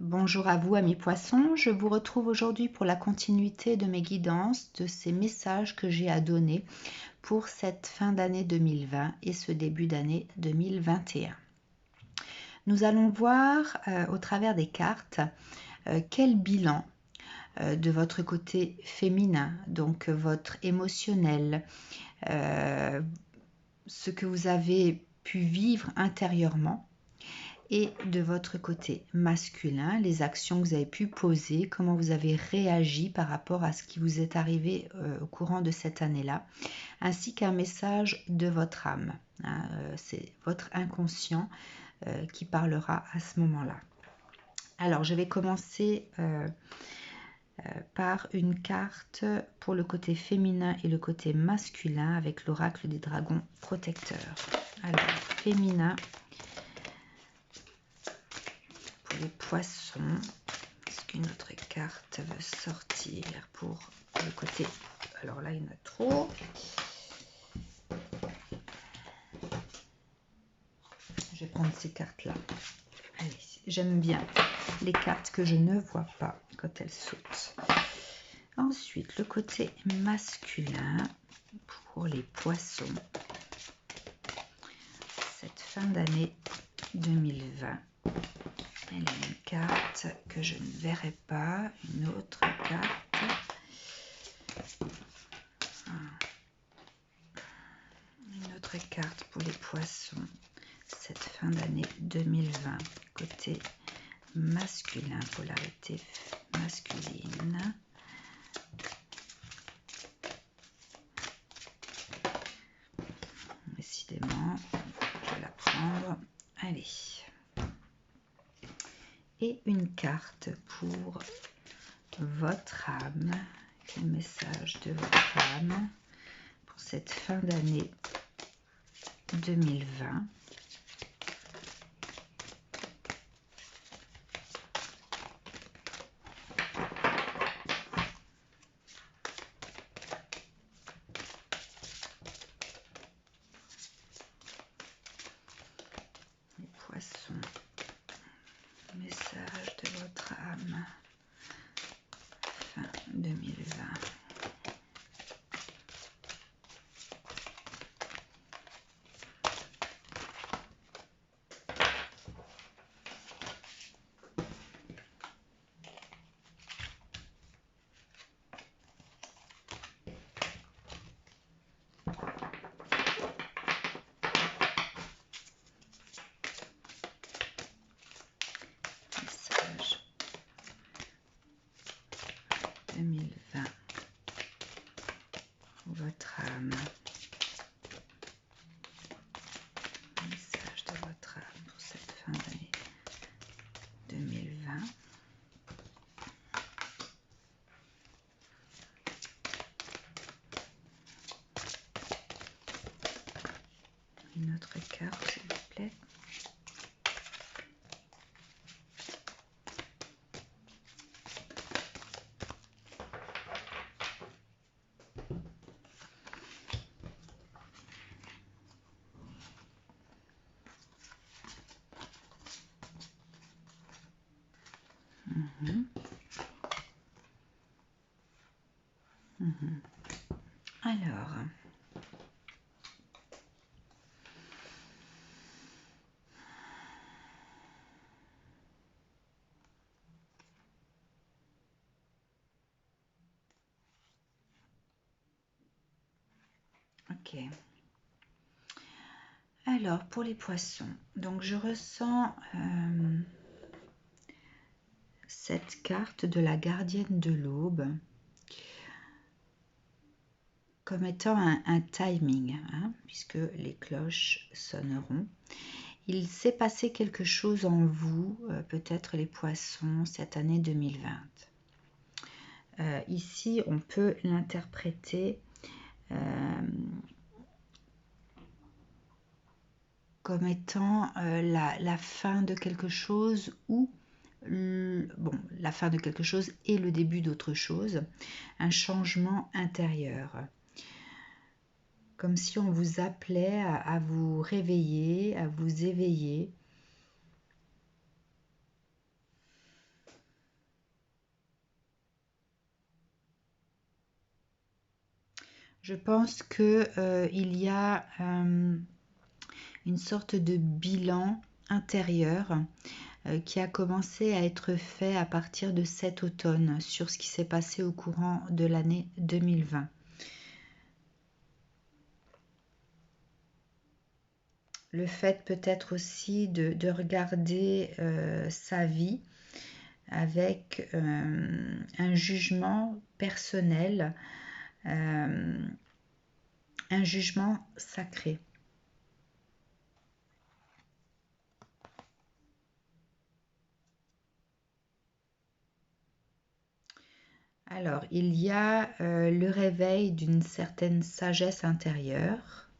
Bonjour à vous amis poissons, je vous retrouve aujourd'hui pour la continuité de mes guidances, de ces messages que j'ai à donner pour cette fin d'année 2020 et ce début d'année 2021. Nous allons voir au travers des cartes quel bilan de votre côté féminin, donc votre émotionnel, ce que vous avez pu vivre intérieurement, et de votre côté masculin, les actions que vous avez pu poser, comment vous avez réagi par rapport à ce qui vous est arrivé au courant de cette année-là, ainsi qu'un message de votre âme. C'est votre inconscient qui parlera à ce moment-là. Alors, je vais commencer par une carte pour le côté féminin et le côté masculin avec l'oracle des dragons protecteurs. Alors, féminin, pour les poissons, est-ce qu'une autre carte veut sortir pour le côté? Alors là, il y en a trop. Je vais prendre ces cartes-là. Allez, j'aime bien les cartes que je ne vois pas quand elles sautent. Ensuite, le côté masculin pour les poissons. Cette fin d'année 2020. Elle a une carte que je ne verrai pas, une autre carte. Une autre carte pour les poissons. Cette fin d'année 2020. Côté masculin, polarité masculine. Décidément, je vais la prendre. Allez. Et une carte pour votre âme. Quel message de votre âme pour cette fin d'année 2020. Les poissons, message de votre âme, fin 2020. Message 2020. Votre âme. Message de votre âme pour cette fin d'année 2020. Une autre carte, s'il vous plaît. Alors, ok. Alors, pour les poissons, donc je ressens cette carte de la gardienne de l'aube comme étant un timing, hein, puisque les cloches sonneront. Il s'est passé quelque chose en vous, peut-être les poissons, cette année 2020. Ici, on peut l'interpréter comme étant la fin de quelque chose ou la fin de quelque chose et le début d'autre chose, un changement intérieur. Comme si on vous appelait à vous réveiller, à vous éveiller. Je pense que il y a une sorte de bilan intérieur qui a commencé à être fait à partir de cet automne sur ce qui s'est passé au courant de l'année 2020. Le fait peut-être aussi de regarder sa vie avec un jugement personnel, un jugement sacré. Alors, il y a le réveil d'une certaine sagesse intérieure.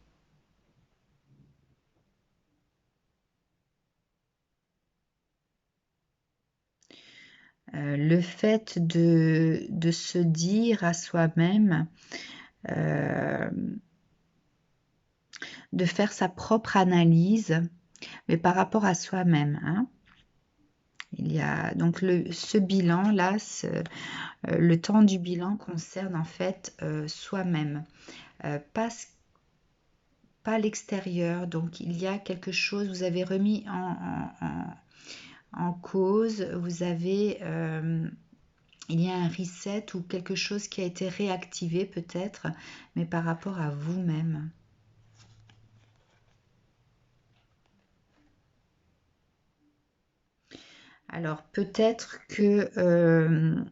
Le fait de se dire à soi-même, de faire sa propre analyse, mais par rapport à soi-même. Hein. Il y a donc ce bilan-là, le temps du bilan concerne en fait soi-même, pas l'extérieur. Donc il y a quelque chose, vous avez remis en cause, vous avez, il y a un reset ou quelque chose qui a été réactivé peut-être, mais par rapport à vous-même. Alors peut-être que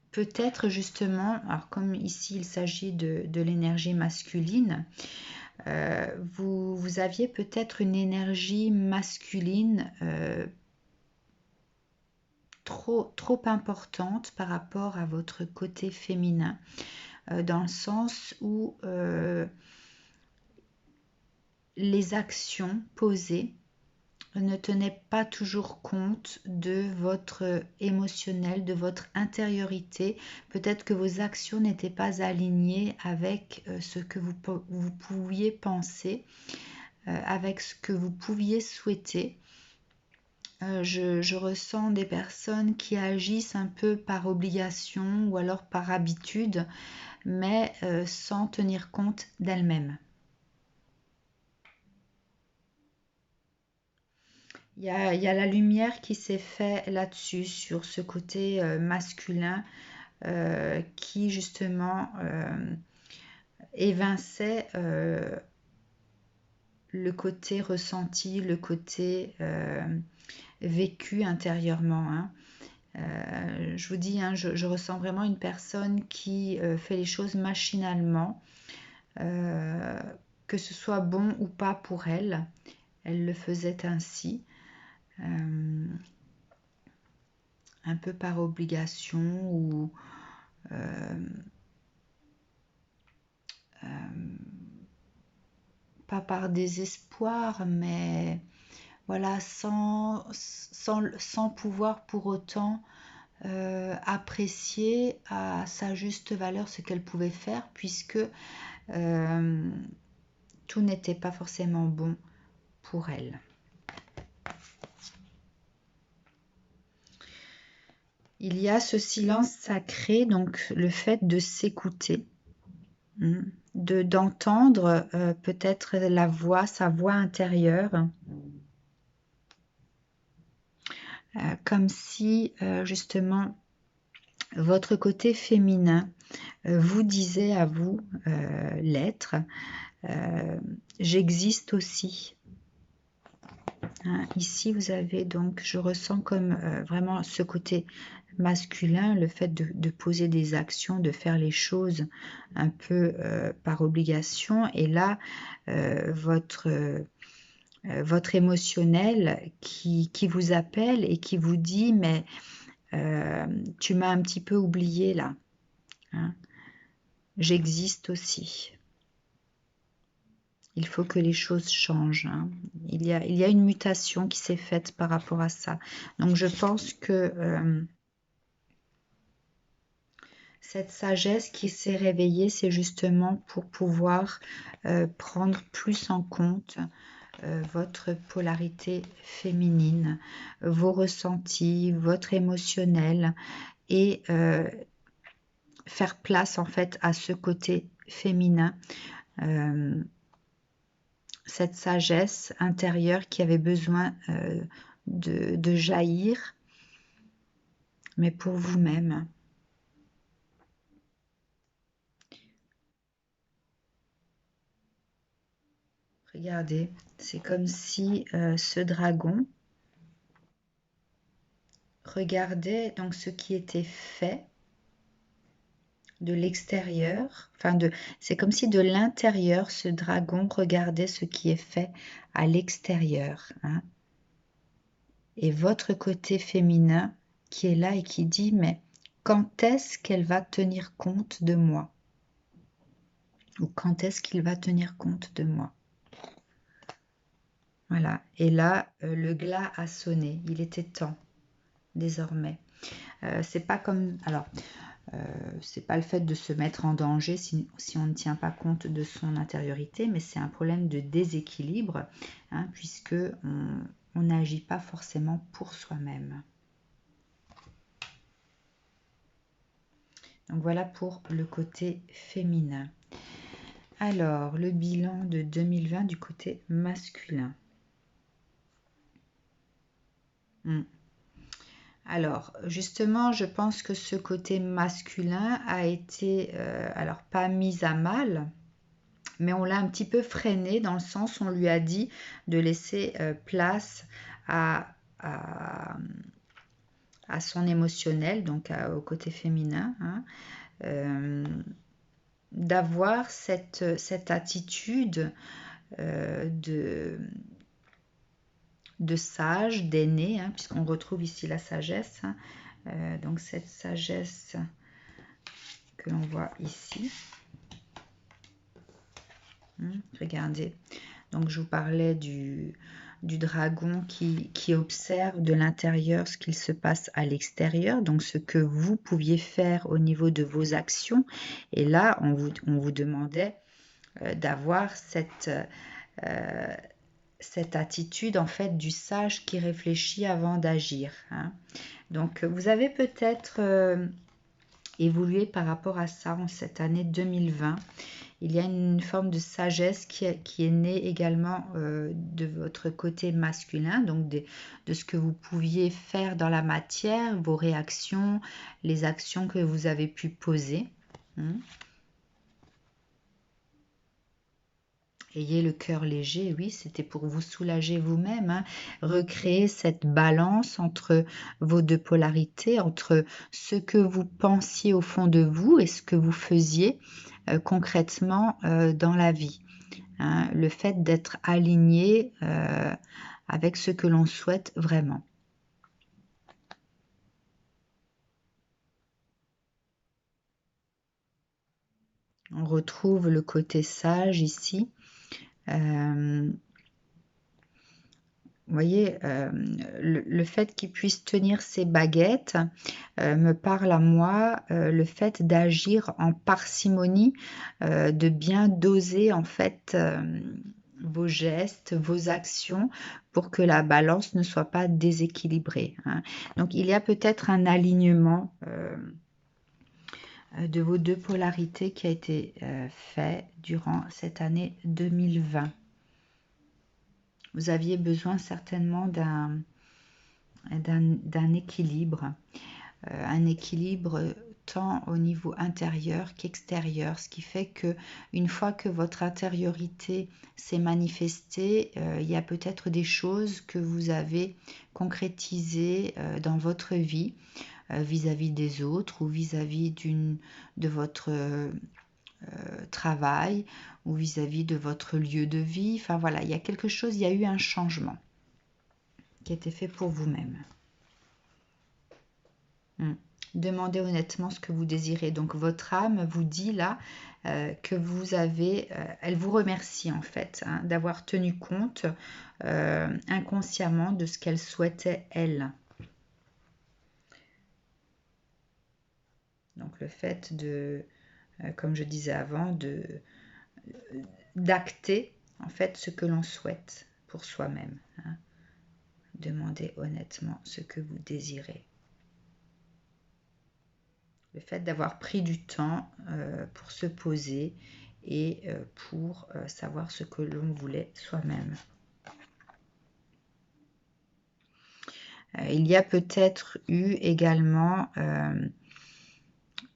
peut-être justement, alors comme ici il s'agit de l'énergie masculine, vous aviez peut-être une énergie masculine trop importante par rapport à votre côté féminin, dans le sens où les actions posées ne tenaient pas toujours compte de votre émotionnel, de votre intériorité. Peut-être que vos actions n'étaient pas alignées avec ce que vous pouviez penser, avec ce que vous pouviez souhaiter. Je ressens des personnes qui agissent un peu par obligation ou alors par habitude, mais sans tenir compte d'elles-mêmes. Il y a la lumière qui s'est faite là-dessus, sur ce côté masculin qui justement évinçait le côté ressenti, le côté vécu intérieurement. Hein. Je vous dis, hein, je ressens vraiment une personne qui fait les choses machinalement, que ce soit bon ou pas pour elle. Elle le faisait ainsi. Un peu par obligation ou pas par désespoir, mais voilà, sans pouvoir pour autant apprécier à sa juste valeur ce qu'elle pouvait faire, puisque tout n'était pas forcément bon pour elle. Il y a ce silence sacré, donc le fait de s'écouter, d'entendre peut-être la voix, sa voix intérieure, comme si justement votre côté féminin vous disait à vous, l'être, j'existe aussi. Hein, ici, vous avez donc, je ressens comme vraiment ce côté masculin, le fait de poser des actions, de faire les choses un peu par obligation. Et là, votre émotionnel qui vous appelle et qui vous dit, mais tu m'as un petit peu oublié là. Hein, j'existe aussi. Il faut que les choses changent. Hein. Il y a une mutation qui s'est faite par rapport à ça. Donc je pense que cette sagesse qui s'est réveillée, c'est justement pour pouvoir prendre plus en compte votre polarité féminine, vos ressentis, votre émotionnel, et faire place en fait à ce côté féminin, cette sagesse intérieure qui avait besoin de jaillir, mais pour vous-même. Regardez, c'est comme si ce dragon regardait donc ce qui était fait de l'extérieur, c'est comme si de l'intérieur, ce dragon regardait ce qui est fait à l'extérieur. Hein. Et votre côté féminin qui est là et qui dit, mais quand est-ce qu'elle va tenir compte de moi? Ou quand est-ce qu'il va tenir compte de moi? Voilà. Et là, le glas a sonné. Il était temps, désormais. C'est pas comme... Alors, c'est pas le fait de se mettre en danger si on ne tient pas compte de son intériorité, mais c'est un problème de déséquilibre, hein, puisque on n'agit pas forcément pour soi-même. Donc voilà pour le côté féminin. Alors, le bilan de 2020 du côté masculin. Alors, justement, je pense que ce côté masculin a été, alors pas mis à mal, mais on l'a un petit peu freiné dans le sens où on lui a dit de laisser place à son émotionnel, donc au côté féminin, hein, d'avoir cette attitude de sage, d'aîné, hein, puisqu'on retrouve ici la sagesse, hein, donc cette sagesse que l'on voit ici. Regardez, donc je vous parlais du dragon qui observe de l'intérieur ce qu'il se passe à l'extérieur, donc ce que vous pouviez faire au niveau de vos actions. Et là, on vous demandait d'avoir cette attitude en fait du sage qui réfléchit avant d'agir. Hein. Donc vous avez peut-être évolué par rapport à ça en cette année 2020. Il y a une forme de sagesse qui est née également de votre côté masculin, donc de ce que vous pouviez faire dans la matière, vos réactions, les actions que vous avez pu poser. Ayez le cœur léger, oui, c'était pour vous soulager vous-même, hein, recréer cette balance entre vos deux polarités, entre ce que vous pensiez au fond de vous et ce que vous faisiez concrètement dans la vie. Hein, le fait d'être aligné avec ce que l'on souhaite vraiment. On retrouve le côté sage ici. Vous voyez, le fait qu'il puisse tenir ses baguettes me parle à moi, le fait d'agir en parcimonie, de bien doser en fait vos gestes, vos actions pour que la balance ne soit pas déséquilibrée. Hein. Donc il y a peut-être un alignement de vos deux polarités qui a été fait durant cette année 2020. Vous aviez besoin certainement d'un équilibre, un équilibre tant au niveau intérieur qu'extérieur, ce qui fait que une fois que votre intériorité s'est manifestée, il y a peut-être des choses que vous avez concrétisées dans votre vie vis-à-vis des autres ou vis-à-vis de votre travail ou vis-à-vis de votre lieu de vie. Enfin voilà, il y a quelque chose, il y a eu un changement qui a été fait pour vous-même. Demandez honnêtement ce que vous désirez. Donc votre âme vous dit là que vous avez, elle vous remercie en fait hein, d'avoir tenu compte inconsciemment de ce qu'elle souhaitait elle. Donc le fait de, comme je disais avant, d'acter en fait ce que l'on souhaite pour soi-même. Hein. Demandez honnêtement ce que vous désirez. Le fait d'avoir pris du temps pour se poser et pour savoir ce que l'on voulait soi-même. Il y a peut-être eu également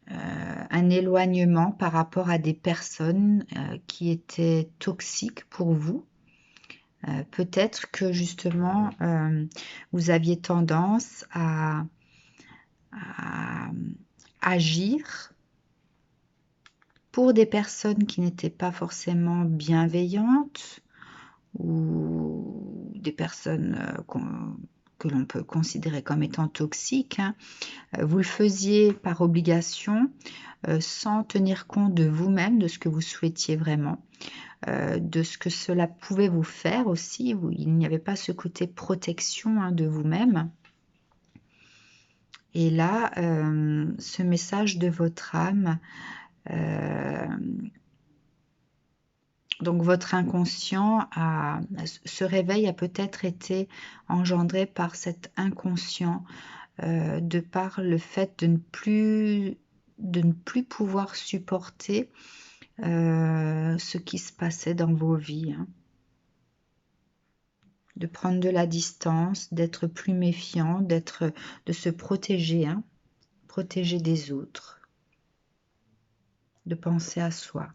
un éloignement par rapport à des personnes qui étaient toxiques pour vous. Peut-être que justement, vous aviez tendance à agir pour des personnes qui n'étaient pas forcément bienveillantes ou des personnes que l'on peut considérer comme étant toxiques. Hein. Vous le faisiez par obligation, sans tenir compte de vous-même, de ce que vous souhaitiez vraiment, de ce que cela pouvait vous faire aussi. Il n'y avait pas ce côté protection hein, de vous-même. Et là, ce message de votre âme, donc votre inconscient, ce réveil a peut-être été engendré par cet inconscient, de par le fait de ne plus pouvoir supporter ce qui se passait dans vos vies. Hein. De prendre de la distance, d'être plus méfiant, de se protéger, hein, protéger des autres, de penser à soi.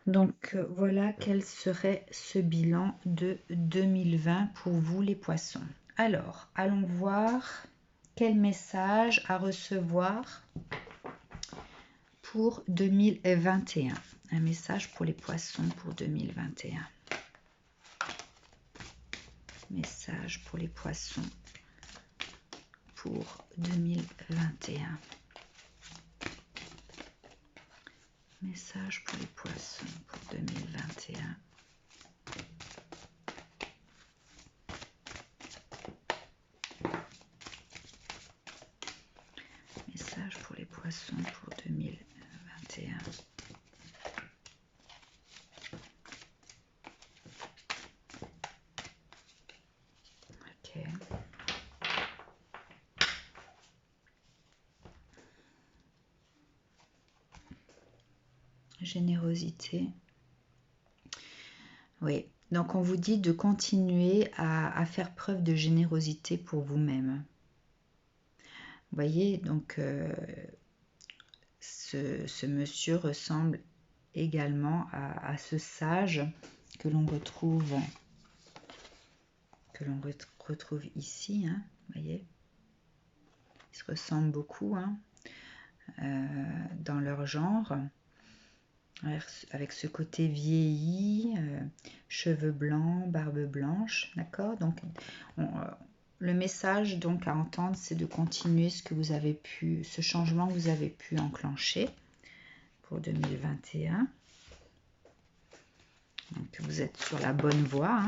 Donc voilà quel serait ce bilan de 2020 pour vous les poissons. Alors, allons voir quel message à recevoir pour 2021. Un message pour les poissons pour 2021. Message pour les poissons pour 2021. Message pour les poissons pour 2021. Message pour les poissons pour 2021. Ok. Générosité. Oui, donc on vous dit de continuer à faire preuve de générosité pour vous-même. Vous voyez, donc ce monsieur ressemble également à ce sage que l'on retrouve ici, hein, vous voyez. Ils se ressemblent beaucoup hein, dans leur genre. Avec ce côté vieilli, cheveux blancs, barbe blanche, d'accord. Donc, le message donc à entendre, c'est de continuer ce changement que vous avez pu enclencher pour 2021. Donc, vous êtes sur la bonne voie.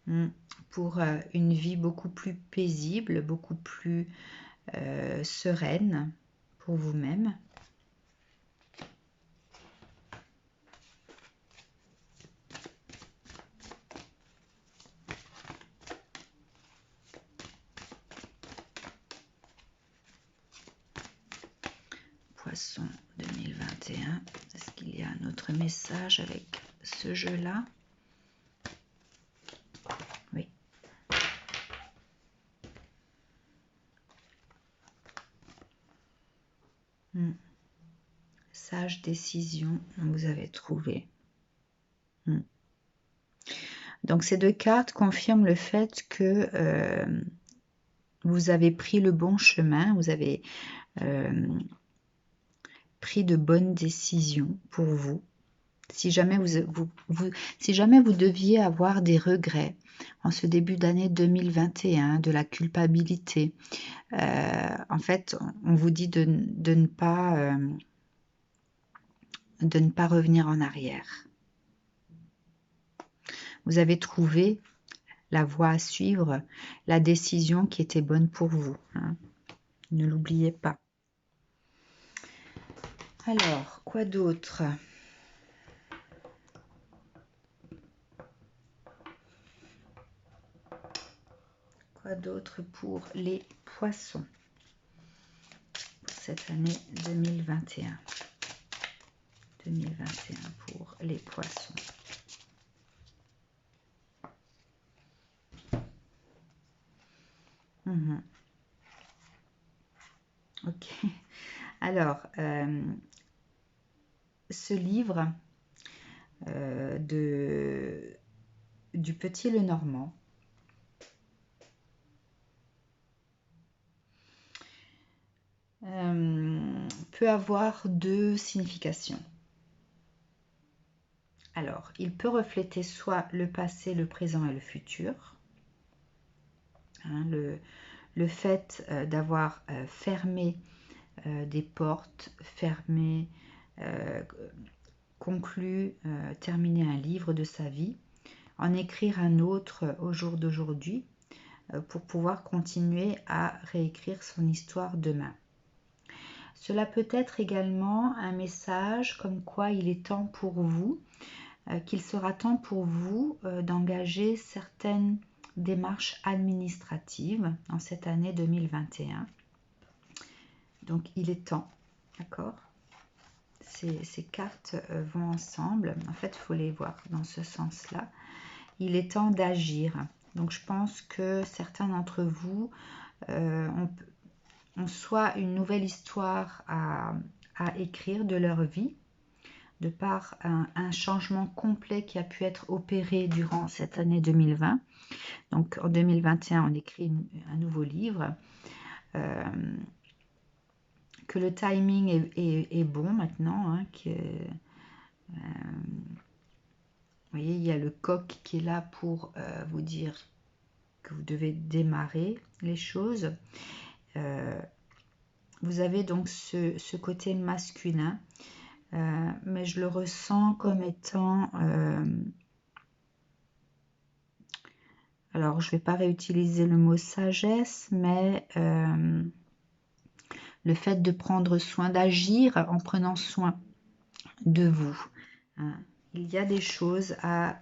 Hein. Pour une vie beaucoup plus paisible, beaucoup plus sereine pour vous-même. Poisson 2021. Est-ce qu'il y a un autre message avec ce jeu-là? Oui. Sage décision, vous avez trouvé. Donc ces deux cartes confirment le fait que vous avez pris le bon chemin, vous avez pris de bonnes décisions pour vous. Si jamais si jamais vous deviez avoir des regrets en ce début d'année 2021, de la culpabilité, en fait, on vous dit de ne pas revenir en arrière. Vous avez trouvé la voie à suivre, la décision qui était bonne pour vous. Hein. Ne l'oubliez pas. Alors, quoi d'autre? Quoi d'autre pour les poissons pour cette année 2021? 2021 pour les poissons. Ok. Alors, ce livre du Petit Lenormand peut avoir deux significations. Alors, il peut refléter soit le passé, le présent et le futur. Hein, le fait d'avoir fermé des portes, fermé, conclu, terminé un livre de sa vie, en écrire un autre au jour d'aujourd'hui pour pouvoir continuer à réécrire son histoire demain. Cela peut être également un message comme quoi il est temps pour vous, qu'il sera temps pour vous d'engager certaines démarches administratives en cette année 2021. Donc il est temps, d'accord? Ces cartes vont ensemble. En fait, il faut les voir dans ce sens-là. Il est temps d'agir. Donc je pense que certains d'entre vous ont soit une nouvelle histoire à écrire de leur vie, de par un changement complet qui a pu être opéré durant cette année 2020. Donc en 2021, on écrit un nouveau livre. Que le timing est bon maintenant. Hein, vous voyez, il y a le coq qui est là pour vous dire que vous devez démarrer les choses. Vous avez donc ce côté masculin, mais je le ressens comme étant... alors, je ne vais pas réutiliser le mot sagesse, mais le fait de prendre soin, d'agir en prenant soin de vous. Hein. Il y a des choses à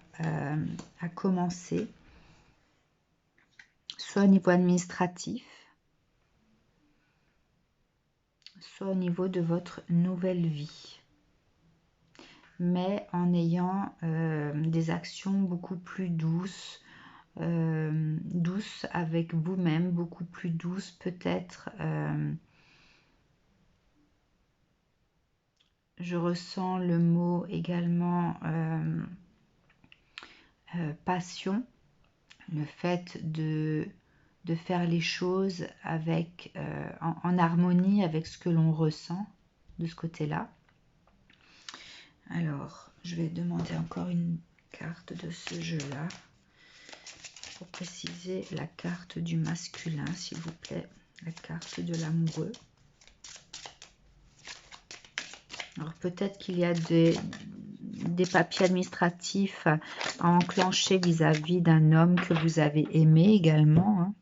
commencer, soit au niveau administratif, soit au niveau de votre nouvelle vie, mais en ayant des actions beaucoup plus douces, douces avec vous-même, beaucoup plus douces peut-être. Je ressens le mot également passion, le fait de faire les choses avec, en harmonie avec ce que l'on ressent de ce côté-là. Alors, je vais demander encore une carte de ce jeu-là pour préciser la carte du masculin, s'il vous plaît, la carte de l'amoureux. Alors, peut-être qu'il y a des papiers administratifs à enclencher vis-à-vis d'un homme que vous avez aimé également. Hein.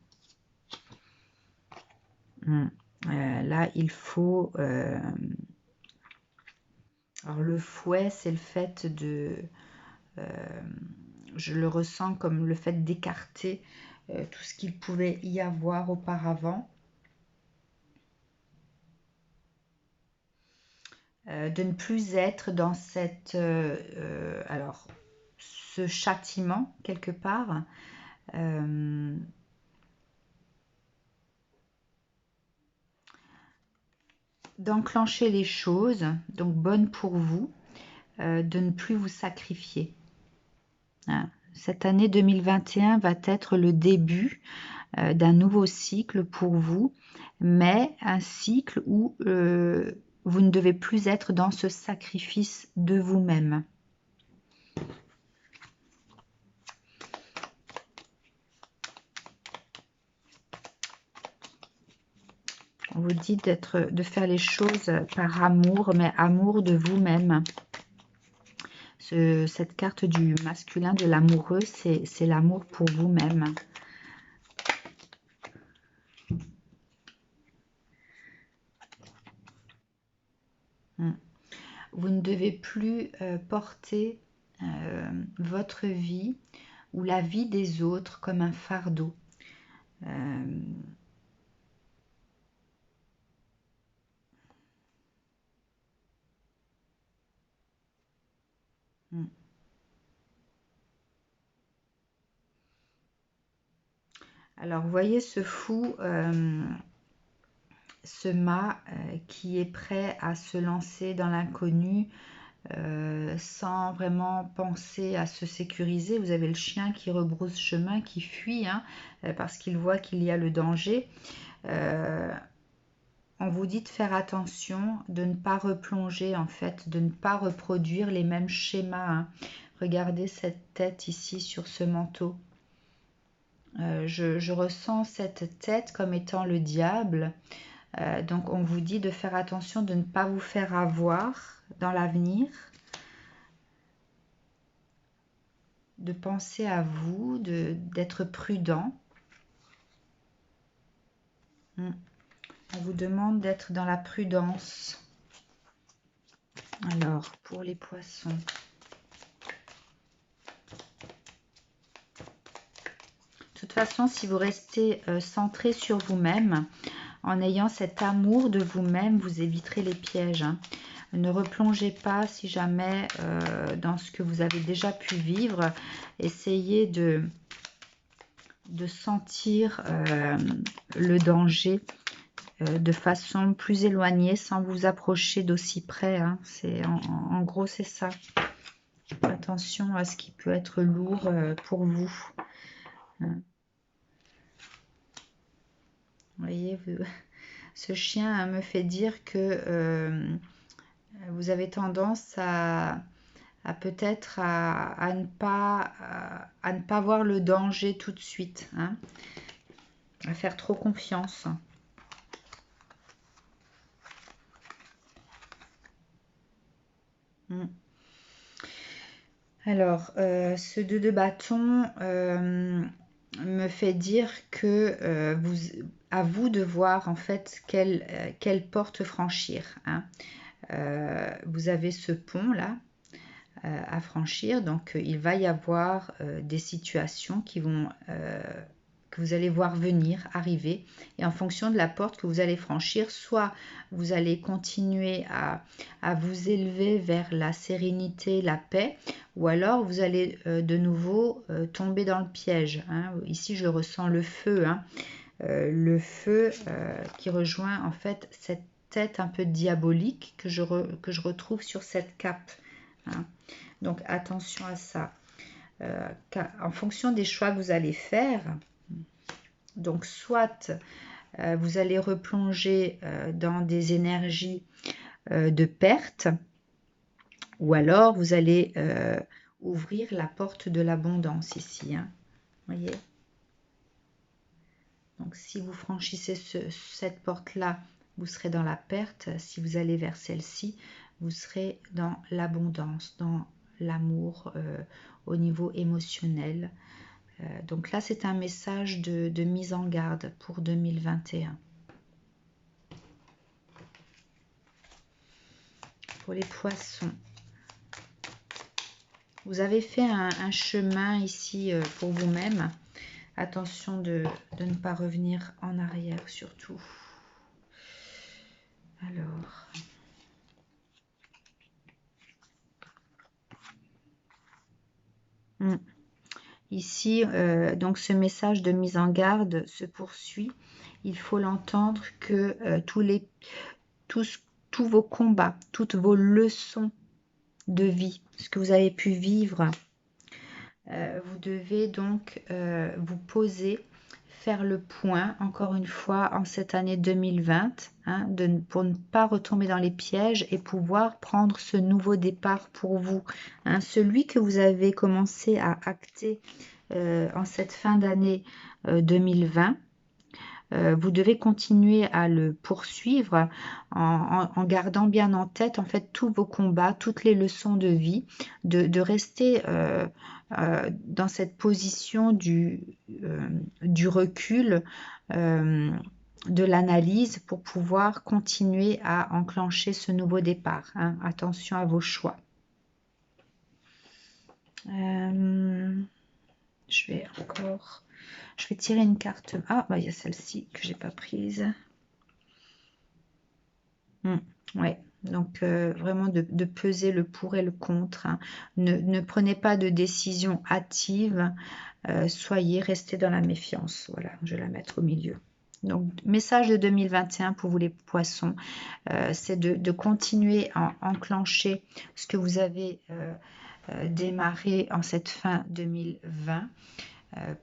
Là, il faut... alors, le fouet, c'est le fait de... je le ressens comme le fait d'écarter tout ce qu'il pouvait y avoir auparavant. De ne plus être dans cette... alors, ce châtiment, quelque part. D'enclencher les choses, donc bonnes pour vous, de ne plus vous sacrifier. Hein. Cette année 2021 va être le début d'un nouveau cycle pour vous, mais un cycle où vous ne devez plus être dans ce sacrifice de vous-même. On vous dit de faire les choses par amour, mais amour de vous-même. Cette carte du masculin, de l'amoureux, c'est l'amour pour vous-même. Vous ne devez plus porter votre vie ou la vie des autres comme un fardeau. Euh, hmm. Alors, vous voyez ce fou, ce mât qui est prêt à se lancer dans l'inconnu sans vraiment penser à se sécuriser. Vous avez le chien qui rebrousse chemin, qui fuit hein, parce qu'il voit qu'il y a le danger. On vous dit de faire attention, de ne pas replonger en fait, de ne pas reproduire les mêmes schémas. Hein. Regardez cette tête ici sur ce manteau. Je ressens cette tête comme étant le diable. Donc on vous dit de faire attention de ne pas vous faire avoir dans l'avenir, de penser à vous, d'être prudent. On vous demande d'être dans la prudence. Alors, pour les poissons. De toute façon, si vous restez centré sur vous-même, en ayant cet amour de vous-même, vous éviterez les pièges. Hein. Ne replongez pas si jamais dans ce que vous avez déjà pu vivre. Essayez de sentir le danger de façon plus éloignée sans vous approcher d'aussi près. Hein. En gros, c'est ça. Attention à ce qui peut être lourd pour vous. Vous voyez, ce chien me fait dire que vous avez tendance à peut-être à ne pas voir le danger tout de suite, hein, à faire trop confiance. Alors, ce 2 de bâton me fait dire que à vous de voir en fait quelle porte franchir. Hein. Vous avez ce pont là à franchir, donc il va y avoir des situations que vous allez voir venir, arriver, et en fonction de la porte que vous allez franchir, soit vous allez continuer à vous élever vers la sérénité, la paix, ou alors vous allez de nouveau tomber dans le piège. Hein. Ici, je ressens le feu, hein. Le feu qui rejoint en fait cette tête un peu diabolique que je retrouve sur cette cape. Hein. Donc, attention à ça. En fonction des choix que vous allez faire, donc soit vous allez replonger dans des énergies de perte, ou alors vous allez ouvrir la porte de l'abondance ici. Hein. Voyez. Donc si vous franchissez cette porte-là, vous serez dans la perte. Si vous allez vers celle-ci, vous serez dans l'abondance, dans l'amour au niveau émotionnel. Donc là, c'est un message de mise en garde pour 2021. Pour les poissons, vous avez fait un chemin ici pour vous-même. Attention de ne pas revenir en arrière surtout. Alors, ici, donc ce message de mise en garde se poursuit. Il faut l'entendre que tous vos combats, toutes vos leçons de vie, ce que vous avez pu vivre, vous devez donc vous poser, faire le point, encore une fois, en cette année 2020, hein, pour ne pas retomber dans les pièges et pouvoir prendre ce nouveau départ pour vous. Hein, celui que vous avez commencé à acter en cette fin d'année 2020, vous devez continuer à le poursuivre en gardant bien en tête en fait tous vos combats, toutes les leçons de vie, de rester dans cette position du recul, de l'analyse pour pouvoir continuer à enclencher ce nouveau départ. Hein. Attention à vos choix. Je vais tirer une carte. Ah, bah, il y a celle-ci que j'ai pas prise. Ouais, donc vraiment de peser le pour et le contre, hein. Ne prenez pas de décision hâtive, restez dans la méfiance. Voilà, je vais la mettre au milieu. Donc, message de 2021 pour vous les poissons, c'est de continuer à enclencher ce que vous avez démarré en cette fin 2020.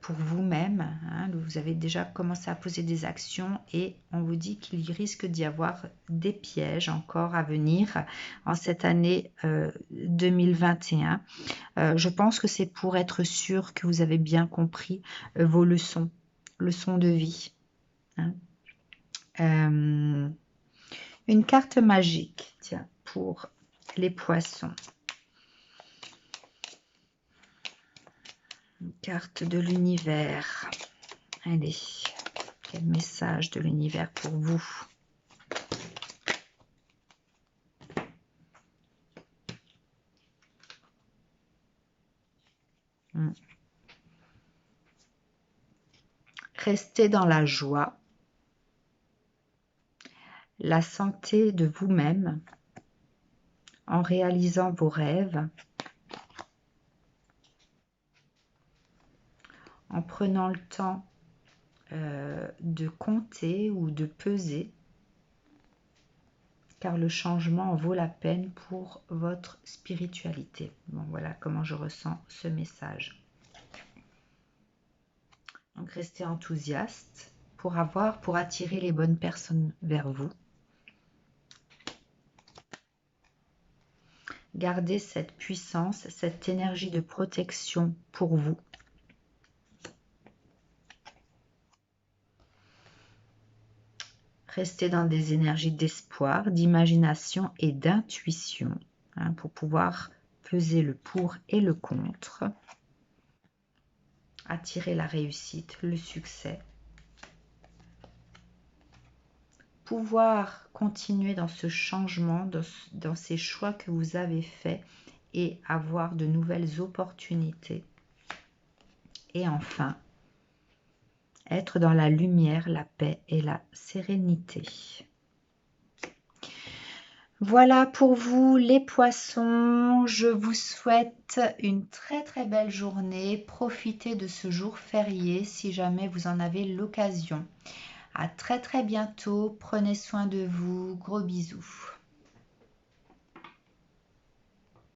Pour vous-même, hein, vous avez déjà commencé à poser des actions et on vous dit qu'il risque d'y avoir des pièges encore à venir en cette année 2021. Je pense que c'est pour être sûr que vous avez bien compris vos leçons de vie, hein. Une carte magique, tiens, pour les poissons. Une carte de l'univers. Allez, quel message de l'univers pour vous? Restez dans la joie, la santé de vous-même, en réalisant vos rêves, en prenant le temps de compter ou de peser, car le changement en vaut la peine pour votre spiritualité. Bon, voilà comment je ressens ce message. Donc, restez enthousiaste pour attirer les bonnes personnes vers vous. Gardez cette puissance, cette énergie de protection pour vous. Restez dans des énergies d'espoir, d'imagination et d'intuition, hein, pour pouvoir peser le pour et le contre. Attirer la réussite, le succès. Pouvoir continuer dans ce changement, dans ces choix que vous avez faits et avoir de nouvelles opportunités. Et enfin, être dans la lumière, la paix et la sérénité. Voilà pour vous les poissons, je vous souhaite une très très belle journée. Profitez de ce jour férié si jamais vous en avez l'occasion. À très très bientôt, prenez soin de vous, gros bisous.